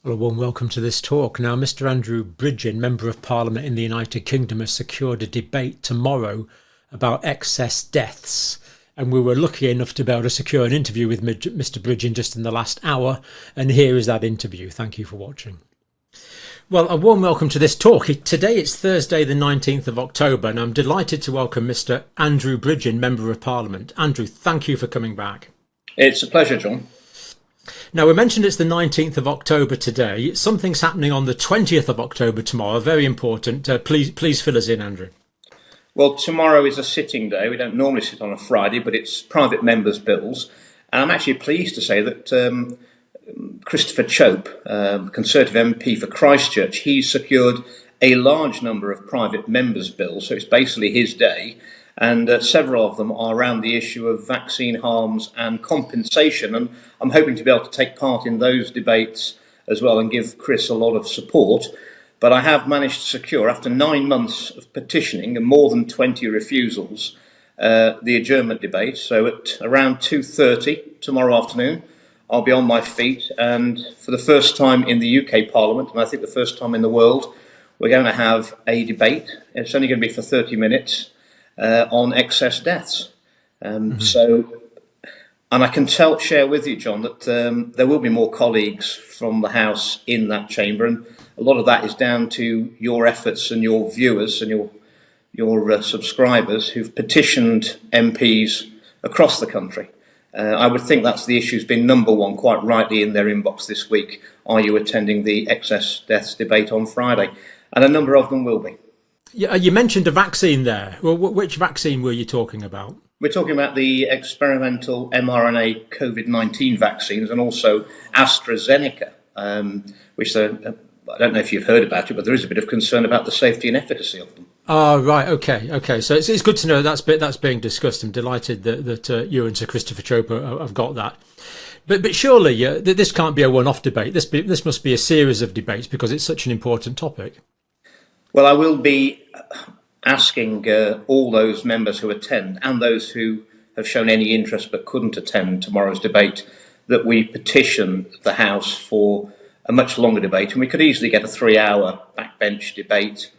Well, a warm welcome to this talk. Now, Mr. Andrew Bridgen, Member of Parliament in the United Kingdom, has secured a debate tomorrow about excess deaths. And we were lucky enough to be able to secure an interview with Mr. Bridgen just in the last hour. And here is that interview. Thank you for watching. Well, a warm welcome to this talk. Today it's Thursday, the 19th of October, and I'm delighted to welcome Mr. Andrew Bridgen, Member of Parliament. Andrew, thank you for coming back. It's a pleasure, John. Now, we mentioned it's the 19th of October today. Something's happening on the 20th of October tomorrow, very important. Please fill us in, Andrew. Well, tomorrow is a sitting day. We don't normally sit on a Friday, but it's private members' bills. And I'm actually pleased to say that Christopher Chope, Conservative MP for Christchurch, he's secured a large number of private members' bills, so it's basically his day. And several of them are around the issue of vaccine harms and compensation. And I'm hoping to be able to take part in those debates as well and give Chris a lot of support. But I have managed to secure, after 9 months of petitioning and more than 20 refusals, the adjournment debate. So at around 2:30 tomorrow afternoon, I'll be on my feet. And for the first time in the UK Parliament, and I think the first time in the world, we're going to have a debate. It's only going to be for 30 minutes. On excess deaths. And I can share with you, John, that there will be more colleagues from the House in that chamber, and a lot of that is down to your efforts and your viewers and your subscribers who've petitioned MPs across the country. I would think that's the issue's been number one, quite rightly, in their inbox this week. Are you attending the excess deaths debate on Friday? And a number of them will be. Yeah, you mentioned a vaccine there. Well, which vaccine were you talking about? We're talking about the experimental mRNA COVID-19 vaccines and also AstraZeneca, which I don't know if you've heard about it, but there is a bit of concern about the safety and efficacy of them. Oh, right. Okay. So it's good to know that's being discussed. I'm delighted that you and Sir Christopher Chope have got that. But surely this can't be a one-off debate. This must be a series of debates because it's such an important topic. Well, I will be asking all those members who attend and those who have shown any interest but couldn't attend tomorrow's debate that we petition the House for a much longer debate. And we could easily get a 3-hour backbench debate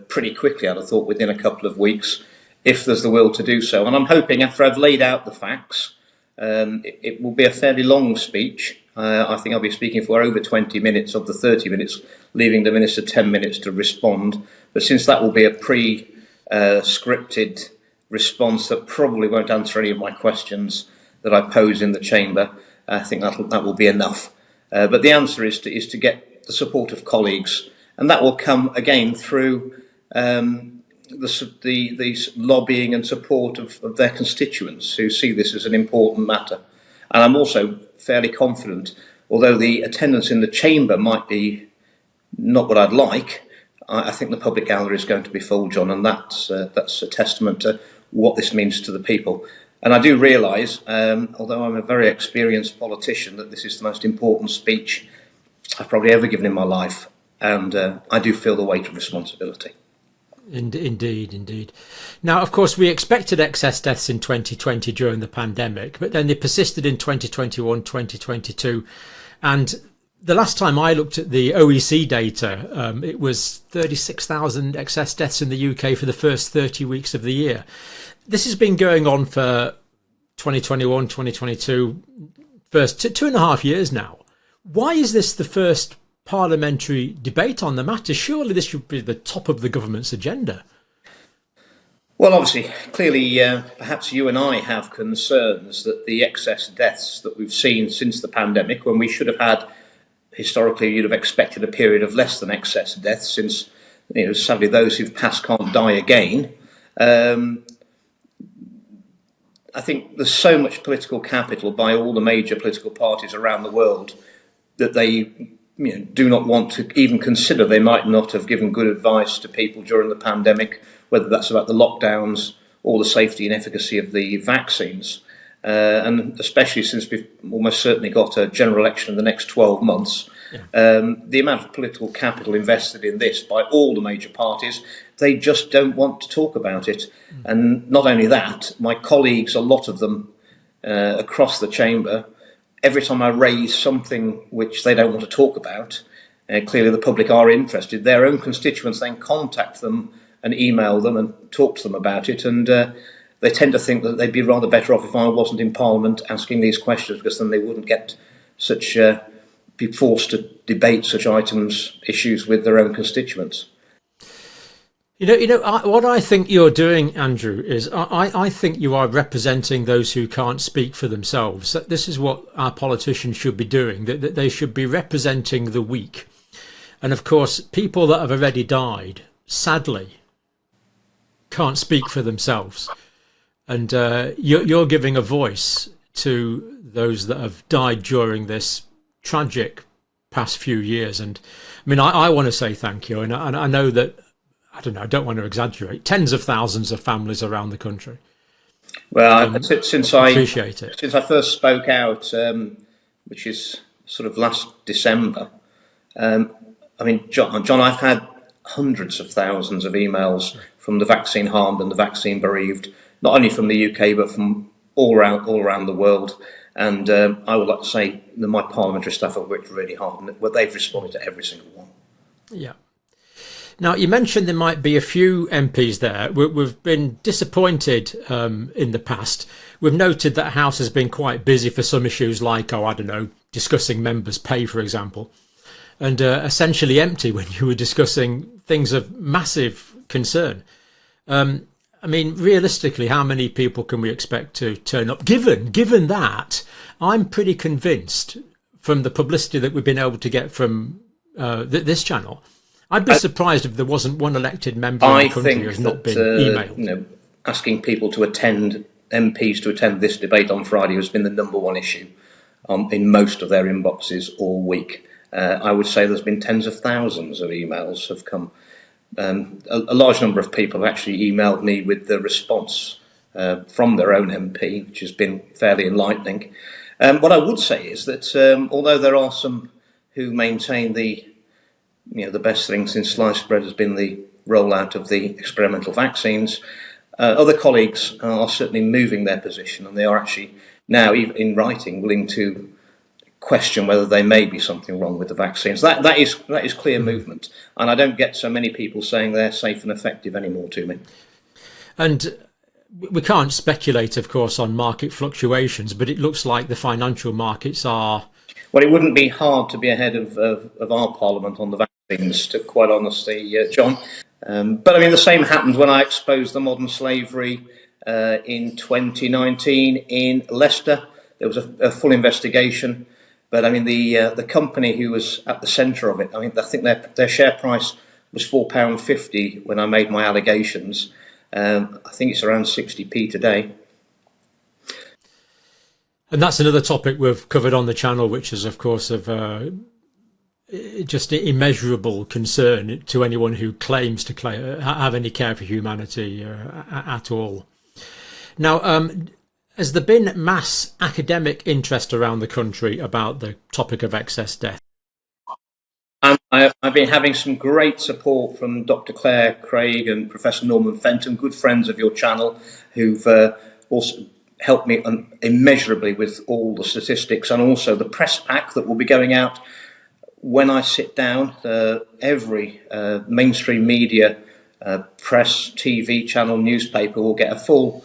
pretty quickly, I'd have thought, within a couple of weeks, if there's the will to do so. And I'm hoping, after I've laid out the facts, it will be a fairly long speech. I think I'll be speaking for over 20 minutes of the 30 minutes, leaving the Minister 10 minutes to respond. But since that will be a pre-scripted response that probably won't answer any of my questions that I pose in the chamber, I think that will be enough. But the answer is to get the support of colleagues, and that will come again through the lobbying and support of their constituents who see this as an important matter. And I'm also fairly confident, although the attendance in the chamber might be not what I'd like, I think the public gallery is going to be full, John, and that's a testament to what this means to the people. And I do realise, although I'm a very experienced politician, that this is the most important speech I've probably ever given in my life, and I do feel the weight of responsibility. Indeed. Now, of course, we expected excess deaths in 2020 during the pandemic, but then they persisted in 2021, 2022. And the last time I looked at the OEC data, it was 36,000 excess deaths in the UK for the first 30 weeks of the year. This has been going on for 2021, 2022, first 2.5 years now. Why is this the first parliamentary debate on the matter? Surely this should be the top of the government's agenda. Well, obviously, clearly, perhaps you and I have concerns that the excess deaths that we've seen since the pandemic, when we should have had, historically, you'd have expected a period of less than excess deaths, since, sadly, those who've passed can't die again. I think there's so much political capital by all the major political parties around the world that they do not want to even consider. They might not have given good advice to people during the pandemic, whether that's about the lockdowns or the safety and efficacy of the vaccines. And especially since we've almost certainly got a general election in the next 12 months, the amount of political capital invested in this by all the major parties, they just don't want to talk about it. And not only that, my colleagues, a lot of them across the chamber, every time I raise something which they don't want to talk about, clearly the public are interested, their own constituents then contact them and email them and talk to them about it, and they tend to think that they'd be rather better off if I wasn't in Parliament asking these questions, because then they wouldn't get such be forced to debate such issues with their own constituents. What I think you're doing, Andrew, is I think you are representing those who can't speak for themselves. This is what our politicians should be doing, that they should be representing the weak. And of course, people that have already died, sadly, can't speak for themselves. And you're giving a voice to those that have died during this tragic past few years. And I mean, I want to say thank you. And I know that, I don't want to exaggerate, tens of thousands of families around the country. Well, since I appreciate it. Since I first spoke out, which is sort of last December, I mean, John, I've had hundreds of thousands of emails from the vaccine harmed and the vaccine bereaved, not only from the UK but from all around the world. And I would like to say that my parliamentary staff have worked really hard, and they've responded to every single one. Yeah. Now, you mentioned there might be a few MPs there. We've been disappointed in the past. We've noted that House has been quite busy for some issues like, discussing members' pay, for example, and essentially empty when you were discussing things of massive concern. I mean, realistically, how many people can we expect to turn up? Given that, I'm pretty convinced from the publicity that we've been able to get from this channel, I'd be surprised if there wasn't one elected member in the country who has not been emailed. Asking people to attend, MPs to attend this debate on Friday has been the number one issue in most of their inboxes all week. I would say there's been tens of thousands of emails have come. A large number of people have actually emailed me with the response from their own MP, which has been fairly enlightening. What I would say is that although there are some who maintain the best thing since sliced bread has been the rollout of the experimental vaccines, other colleagues are certainly moving their position, and they are actually now, even in writing, willing to question whether there may be something wrong with the vaccines. That is clear movement, and I don't get so many people saying they're safe and effective anymore to me. And we can't speculate, of course, on market fluctuations, but it looks like the financial markets are... Well, it wouldn't be hard to be ahead of our Parliament on the vaccines, to quite honestly, John. But I mean, the same happened when I exposed the modern slavery in 2019 in Leicester. There was a full investigation. But I mean, the company who was at the centre of it, I think their share price was £4.50 when I made my allegations. I think it's around 60p today. And that's another topic we've covered on the channel, which is, of course, of just immeasurable concern to anyone who claims to have any care for humanity at all. Now, has there been mass academic interest around the country about the topic of excess death? I've been having some great support from Dr. Claire Craig and Professor Norman Fenton, good friends of your channel, who've also helped me immeasurably with all the statistics, and also the press pack that will be going out when I sit down. Every mainstream media, press, TV channel, newspaper will get a full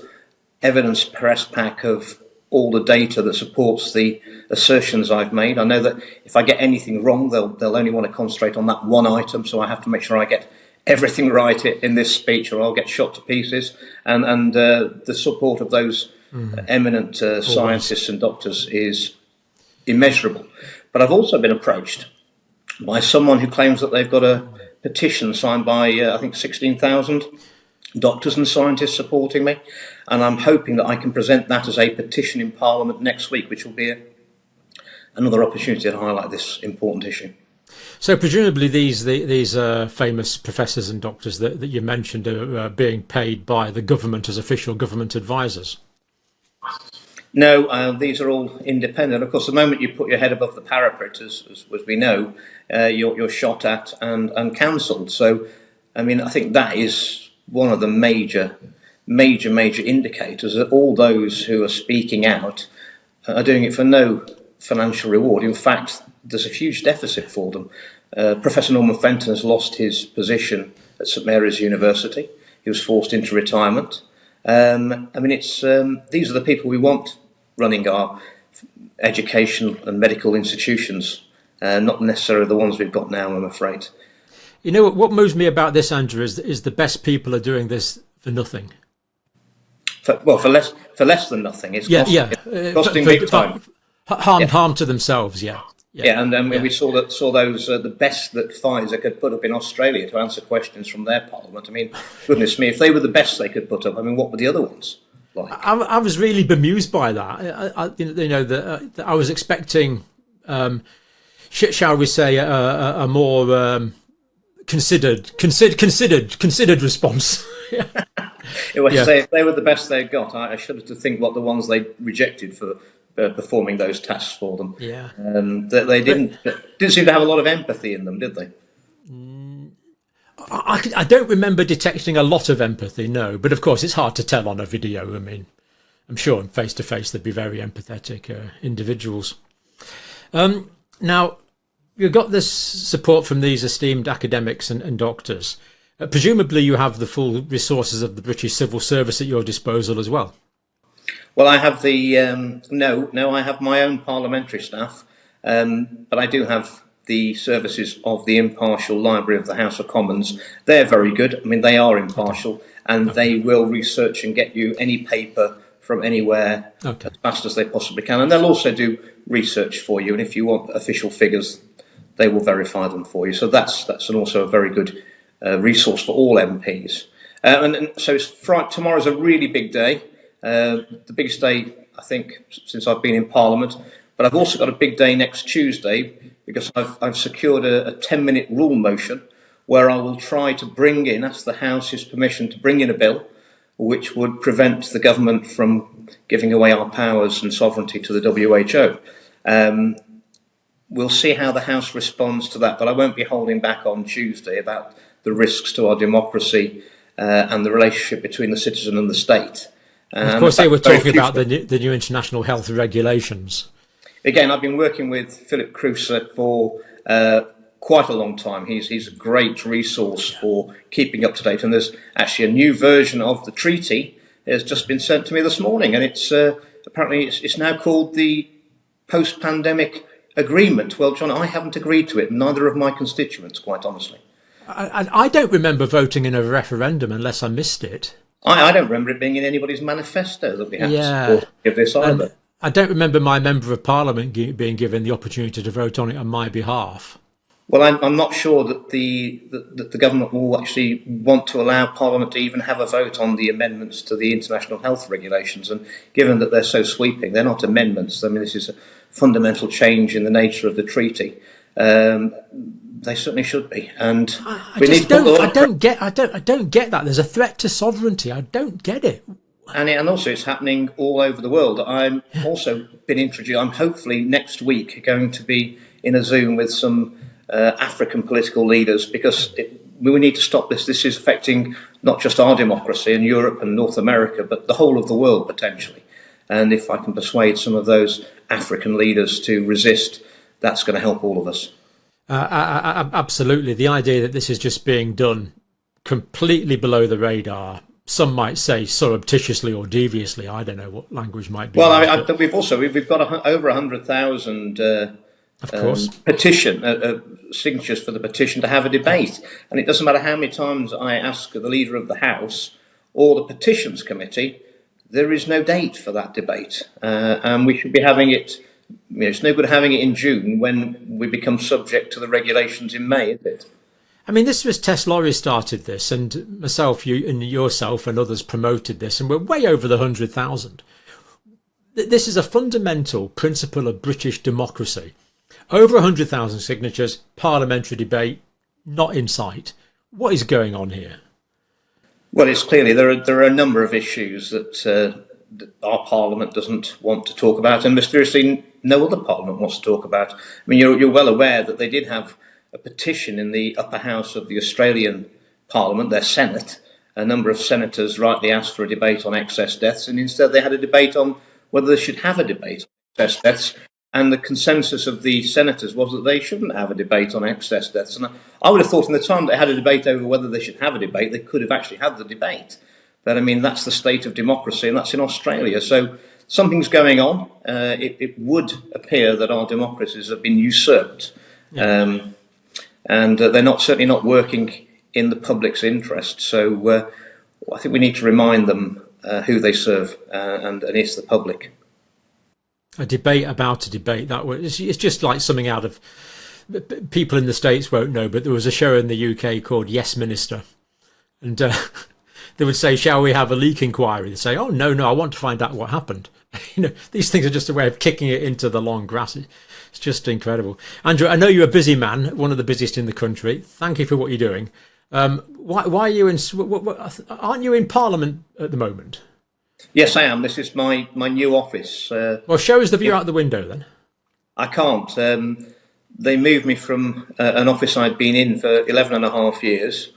evidence press pack of all the data that supports the assertions I've made. I know that if I get anything wrong, they'll only want to concentrate on that one item, so I have to make sure I get everything right in this speech, or I'll get shot to pieces. And the support of those eminent scientists and doctors is immeasurable. But I've also been approached by someone who claims that they've got a petition signed by, I think, 16,000 doctors and scientists supporting me, and I'm hoping that I can present that as a petition in Parliament next week, which will be another opportunity to highlight this important issue. So presumably these famous professors and doctors that you mentioned are being paid by the government as official government advisors? No, these are all independent. Of course, the moment you put your head above the parapet, as we know, you're shot at and cancelled. So, I mean, I think that is one of the major indicators that all those who are speaking out are doing it for no financial reward. In fact, there's a huge deficit for them. Professor Norman Fenton has lost his position at St Mary's University. He was forced into retirement. These are the people we want running our education and medical institutions, not necessarily the ones we've got now, I'm afraid. You know what moves me about this, Andrew, is the best people are doing this for nothing. For less than nothing. It's costing big time. Harm to themselves, We saw those the best that Pfizer could put up in Australia to answer questions from their parliament. I mean, goodness me, if they were the best they could put up, I mean, what were the other ones like? I was really bemused by that. I was expecting, shall we say, a more considered response. Say if they were the best they'd got, I shudder to think what the ones they rejected for performing those tasks for them. They didn't seem to have a lot of empathy in them, did they? I don't remember detecting a lot of empathy, no. But of course, it's hard to tell on a video. I mean, I'm sure face to face they'd be very empathetic individuals. Now, you've got this support from these esteemed academics and doctors. Presumably, you have the full resources of the British Civil Service at your disposal as well. Well, I have I have my own parliamentary staff, but I do have the services of the impartial Library of the House of Commons. They're very good. I mean, they are impartial, and they will research and get you any paper from anywhere as fast as they possibly can. And they'll also do research for you. And if you want official figures, they will verify them for you. So that's also a very good resource for all MPs. Tomorrow's a really big day. The biggest day, I think, since I've been in Parliament. But I've also got a big day next Tuesday because I've secured a 10-minute rule motion where I will try to ask the House's permission to bring in a bill which would prevent the government from giving away our powers and sovereignty to the WHO. We'll see how the House responds to that, but I won't be holding back on Tuesday about the risks to our democracy and the relationship between the citizen and the state. Of course, they were talking about the new international health regulations. Again, I've been working with Philip Cruiser for quite a long time. He's a great resource for keeping up to date. And there's actually a new version of the treaty that has just been sent to me this morning. And it's apparently it's now called the Post-Pandemic Agreement. Well, John, I haven't agreed to it, neither of my constituents, quite honestly. I don't remember voting in a referendum unless I missed it. I don't remember it being in anybody's manifesto that we have to support give this either. And I don't remember my member of parliament being given the opportunity to vote on it on my behalf. Well, I'm not sure that the government will actually want to allow Parliament to even have a vote on the amendments to the international health regulations. And given that they're so sweeping, they're not amendments. I mean, this is a fundamental change in the nature of the treaty. They certainly should be, and I don't get that. There's a threat to sovereignty. I don't get it. And also, it's happening all over the world. I'm also been introduced. I'm hopefully next week going to be in a Zoom with some African political leaders because we need to stop this. This is affecting not just our democracy in Europe and North America, but the whole of the world potentially. And if I can persuade some of those African leaders to resist, that's going to help all of us. Absolutely. The idea that this is just being done completely below the radar, some might say surreptitiously or deviously, I don't know what language might be. Well, we've got over 100,000 signatures for the petition to have a debate. And it doesn't matter how many times I ask the leader of the House or the petitions committee, there is no date for that debate. And we should be having it. It's no good having it in June when we become subject to the regulations in May, is it? I mean, this was Tess Lawrie started this, and myself, yourself and others promoted this, and we're way over the 100,000. This is a fundamental principle of British democracy. Over 100,000 signatures, parliamentary debate, not in sight. What is going on here? Well, it's clearly there are a number of issues that our Parliament doesn't want to talk about, and mysteriously no other Parliament wants to talk about. I mean, you're well aware that they did have a petition in the upper house of the Australian Parliament, their Senate. A number of senators rightly asked for a debate on excess deaths, and instead they had a debate on whether they should have a debate on excess deaths And the consensus of the senators was that they shouldn't have a debate on excess deaths. And I would have thought in the time they had a debate over whether they should have a debate, they could have actually had the debate. But I mean, that's the state of democracy, and that's in Australia. So something's going on. It would appear that our democracies have been usurped. Yeah. And they're certainly not working in the public's interest. So I think we need to remind them who they serve, and it's the public. A debate about a debate. It's just like something out of, people in the States won't know, but there was a show in the UK called Yes Minister, and they would say, "Shall we have a leak inquiry?" They say, "Oh no, I want to find out what happened." These things are just a way of kicking it into the long grass. It's just incredible. Andrew, I know you're a busy man, one of the busiest in the country. Thank you for what you're doing. Why are you in? Aren't you in Parliament at the moment? Yes, I am. This is my new office. Well, show us the view out the window then. I can't. They moved me from an office I'd been in for 11 and a half years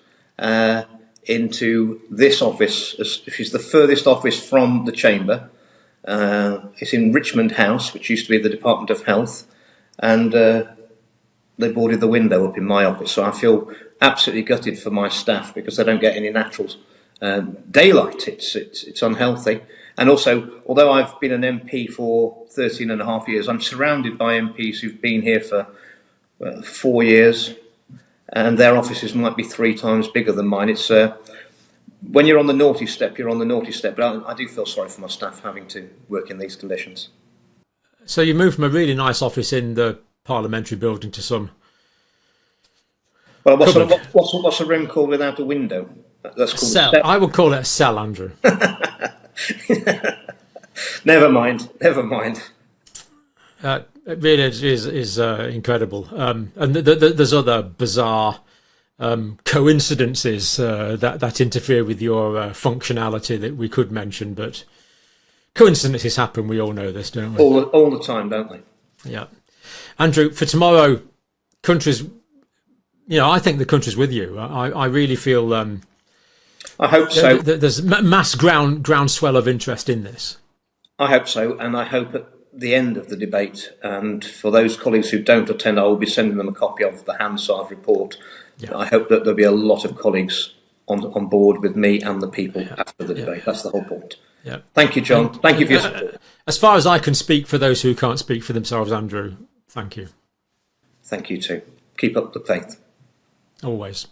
into this office, which is the furthest office from the chamber. It's in Richmond House, which used to be the Department of Health, and they boarded the window up in my office. So I feel absolutely gutted for my staff because they don't get any natural daylight. It's unhealthy. And also, although I've been an MP for 13 and a half years, I'm surrounded by MPs who've been here for 4 years, and their offices might be 3 times bigger than mine. It's when you're on the naughty step, you're on the naughty step. But I do feel sorry for my staff having to work in these conditions. So you moved from a really nice office in the parliamentary building to some... Well, what's a room called without a window? That's called cell. I would call it a cell, Andrew. Never mind. It really is incredible. And there's other bizarre coincidences that interfere with your functionality that we could mention, but coincidences happen. We all know this, don't we? All the time, don't they? Yeah. Andrew, for tomorrow, country's... I think the country's with you. I really feel... I hope so. There's mass groundswell of interest in this. I hope so, and I hope at the end of the debate, and for those colleagues who don't attend, I will be sending them a copy of the Hansard report. Yeah. I hope that there'll be a lot of colleagues on board with me and the people after the debate. That's the whole point. Yeah. Thank you, John. Thank you for your support. As far as I can speak for those who can't speak for themselves, Andrew, thank you. Thank you too. Keep up the faith. Always.